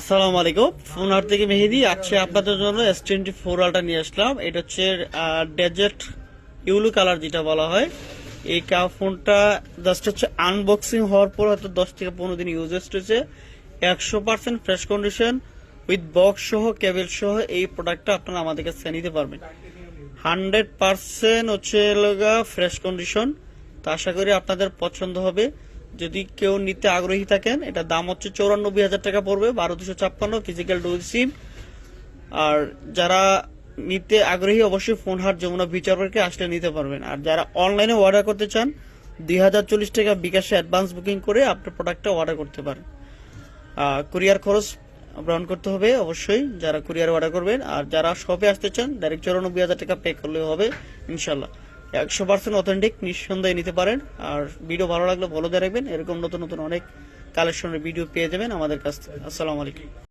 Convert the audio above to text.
আসসালামু আলাইকুম। ফোন হাট থেকে মেহেদি। আজকে আপনাদের জন্য S24 আলটা নিয়ে আসলাম। এটা হচ্ছে ডেজার্ট ইউলু কালার যেটা বলা হয়। এই ফোনটা জাস্ট হচ্ছে আনবক্সিং হওয়ার পর হয়তো 10 থেকে 15 দিন ইউজেস হয়েছে। 100% ফ্রেশ কন্ডিশন উইথ বক্স সহ কেবল সহ এই প্রোডাক্টটা আপনারা আমাদের কাছে নিতে পারবেন। 100% হচ্ছে ফ্রেশ কন্ডিশন। তো আশা করি আপনাদের পছন্দ হবে। যদি কেউ নিতে আগ্রহী থাকেন, এটা দাম হচ্ছে 94,000 টাকা পড়বে, 1256 ফিজিক্যাল ডুয়াল সিম। আর যারা নিতে আগ্রহী অবশ্যই ফোন হাট যমুনা ফিচার পার্কে আসলে নিতে পারবেন। আর যারা অনলাইনে অর্ডার করতে চান 2040 টাকা বিকাশে অ্যাডভান্স বুকিং করে আপনার প্রোডাক্টটা অর্ডার করতে পারেন। কুরিয়ার খরচ গ্রহণ করতে হবে অবশ্যই যারা কুরিয়ার অর্ডার করবেন। আর যারা শপে আসতে চান ডাইরেক্ট 94,000 টাকা পে করলে হবে ইনশাল্লাহ। 100% অথেন্টিক, নিঃসন্দেহে নিতে পারেন। আর ভিডিও ভালো লাগলে ফলো দিয়ে রাখবেন। এরকম নতুন নতুন অনেক কালেকশনের ভিডিও পেয়ে যাবেন আমাদের কাছ থেকে। আসসালামু আলাইকুম।